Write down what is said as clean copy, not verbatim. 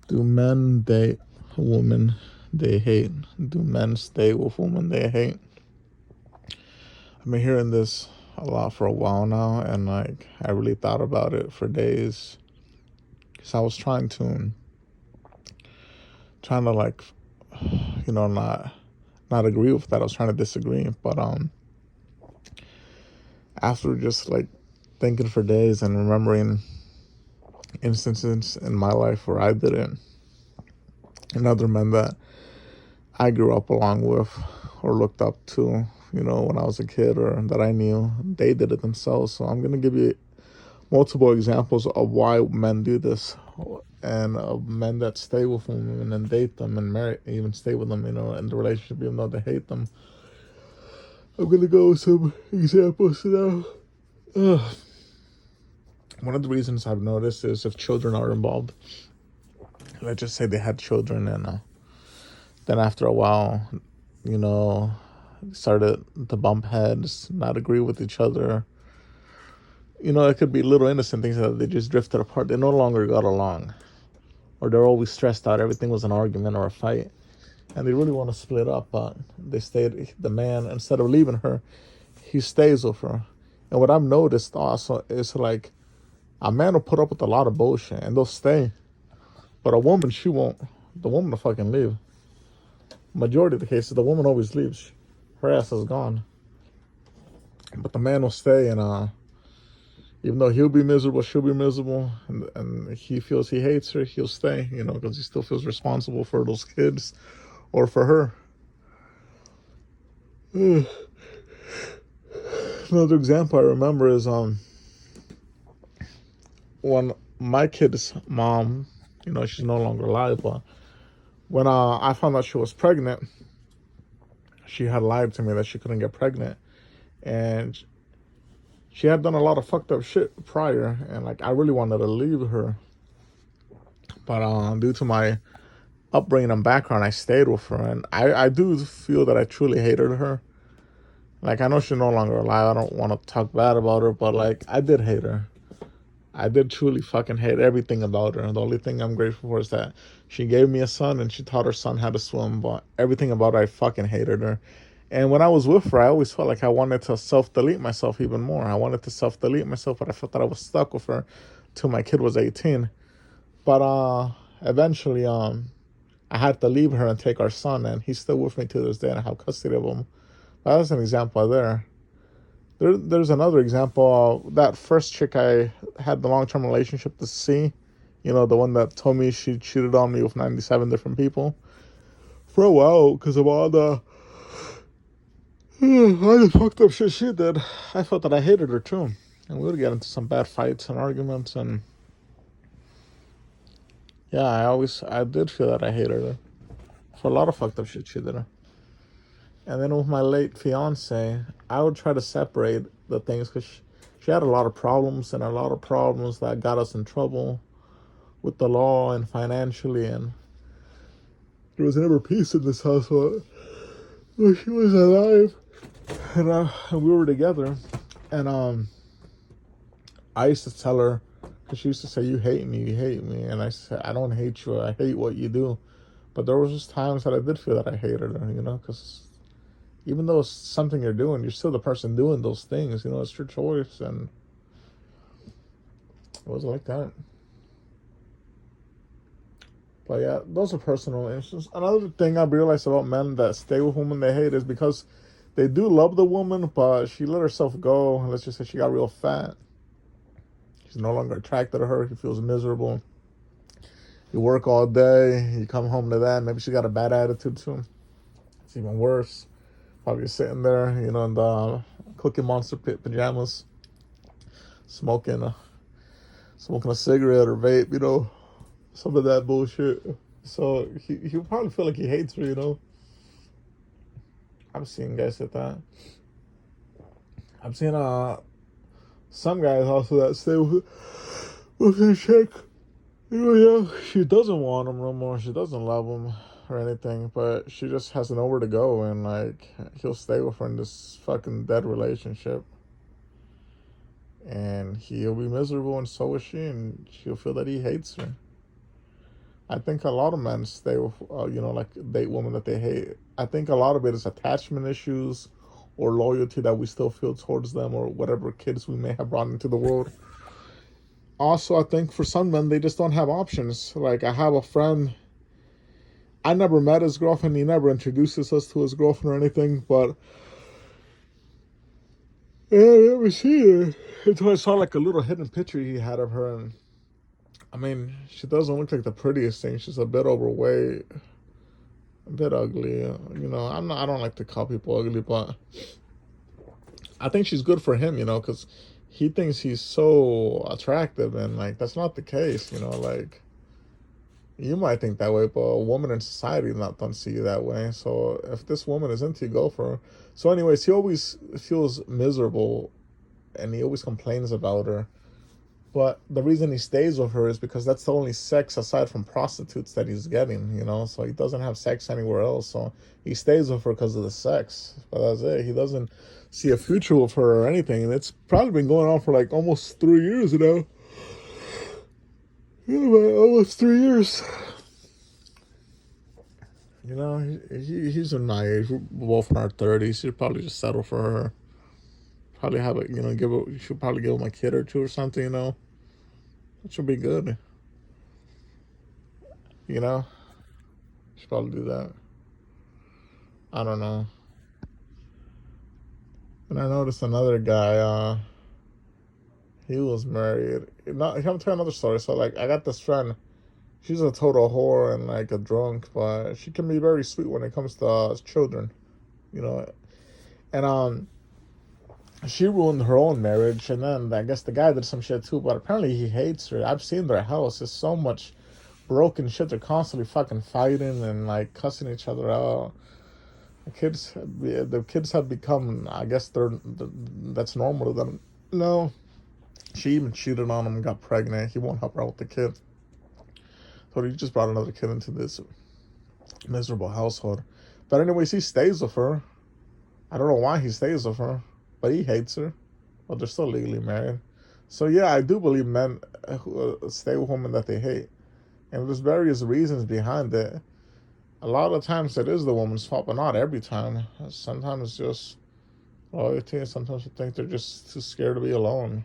Do men date women they hate? Do men stay with women they hate? I've been hearing this a lot for a while now, and like I really thought about it for days. Cause I was trying to like, not agree with that. I was trying to disagree, but after just like thinking for days and remembering instances in my life where I did it, and other men that I grew up along with or looked up to, when I was a kid or that I knew, they did it themselves. So I'm gonna give you multiple examples of why men do this, and of men that stay with women and date them and marry, even stay with them, in the relationship, even though they hate them. I'm gonna go with some examples now. Ugh. One of the reasons I've noticed is if children are involved. Let's just say they had children, and then after a while, you know, started to bump heads, not agree with each other. It could be little innocent things that they just drifted apart. They no longer got along, or they're always stressed out. Everything was an argument or a fight, and they really want to split up, but they stayed. The man, instead of leaving her, he stays with her. And what I've noticed also is like a man will put up with a lot of bullshit and they'll stay, but a woman, she won't. The woman will fucking leave. Majority of the cases, the woman always leaves. Her ass is gone. But the man will stay, and even though he'll be miserable, she'll be miserable, and he feels he hates her, he'll stay, because he still feels responsible for those kids or for her. Another example I remember is when my kid's mom, she's no longer alive, but when I found out she was pregnant, she had lied to me that she couldn't get pregnant, and she had done a lot of fucked up shit prior, and like I really wanted to leave her, but due to my upbringing and background, I stayed with her, and I do feel that I truly hated her. Like I know she's no longer alive. I don't want to talk bad about her, but like I did hate her. I did truly fucking hate everything about her. And the only thing I'm grateful for is that she gave me a son and she taught her son how to swim. But everything about her, I fucking hated her. And when I was with her, I always felt like I wanted to self-delete myself even more. I wanted to self-delete myself, but I felt that I was stuck with her till my kid was 18. But eventually, I had to leave her and take our son, and he's still with me to this day, and I have custody of him. That's an example there. There's another example. That first chick I had the long-term relationship to see, the one that told me she cheated on me with 97 different people. For a while, because of all the fucked up shit she did, I felt that I hated her too. And we would get into some bad fights and arguments, and yeah, I did feel that I hated her for a lot of fucked up shit she did. And then with my late fiance, I would try to separate the things because she had a lot of problems and a lot of problems that got us in trouble with the law and financially. And there was never peace in this household when she was alive, and we were together. And I used to tell her, because she used to say, "You hate me, you hate me," and I said, "I don't hate you. I hate what you do." But there was just times that I did feel that I hated her, because even though it's something you're doing, you're still the person doing those things. It's your choice, and it was like that. But yeah, those are personal issues. Another thing I've realized about men that stay with women they hate is because they do love the woman, but she let herself go. Let's just say she got real fat. She's no longer attracted to her. He feels miserable. You work all day. You come home to that. Maybe she got a bad attitude too. It's even worse. Probably sitting there, in the Cookie Monster pajamas, smoking a cigarette or vape, some of that bullshit. So he'll probably feel like he hates her. I've seen guys like that. I've seen some guys also that stay with his chick. Yeah, she doesn't want him no more. She doesn't love him or anything, but she just has nowhere to go, and like he'll stay with her in this fucking dead relationship, and he'll be miserable, and so is she, and she'll feel that he hates her. I think a lot of men stay with, like date women that they hate. I think a lot of it is attachment issues or loyalty that we still feel towards them or whatever kids we may have brought into the world. Also, I think for some men, they just don't have options. Like, I have a friend, I never met his girlfriend, he never introduces us to his girlfriend or anything, but yeah, I never seen her until I saw like a little hidden picture he had of her. And I mean, she doesn't look like the prettiest thing. She's a bit overweight, a bit ugly. I don't like to call people ugly, but I think she's good for him, because he thinks he's so attractive, and like that's not the case, like you might think that way, but a woman in society not don't see you that way. So if this woman is into you, go for her. So, anyways, he always feels miserable, and he always complains about her. But the reason he stays with her is because that's the only sex aside from prostitutes that he's getting. So he doesn't have sex anywhere else. So he stays with her because of the sex. But that's it. He doesn't see a future with her or anything. And it's probably been going on for like almost 3 years now. Yeah, man, almost 3 years. He's in my age. We're both in our 30s. He'd probably just settle for her. Probably have it, she'll probably give him a kid or two or something. It should be good. You know? Should probably do that. I don't know. And I noticed another guy, he was married. Not, I'm telling another story. So, like, I got this friend. She's a total whore and, like, a drunk, but she can be very sweet when it comes to children, you know? And, she ruined her own marriage, and then I guess the guy did some shit too, but apparently he hates her. I've seen their house. There's so much broken shit. They're constantly fucking fighting and, like, cussing each other out. The kids have become, I guess that's normal to them. No, she even cheated on him and got pregnant. He won't help her out with the kid. So he just brought another kid into this miserable household. But anyways, he stays with her. I don't know why he stays with her, but he hates her. But they're still legally married. So yeah, I do believe men who stay with women that they hate. And there's various reasons behind it. A lot of times it is the woman's fault, but not every time. Sometimes it's just loyalty. Sometimes I think they're just too scared to be alone.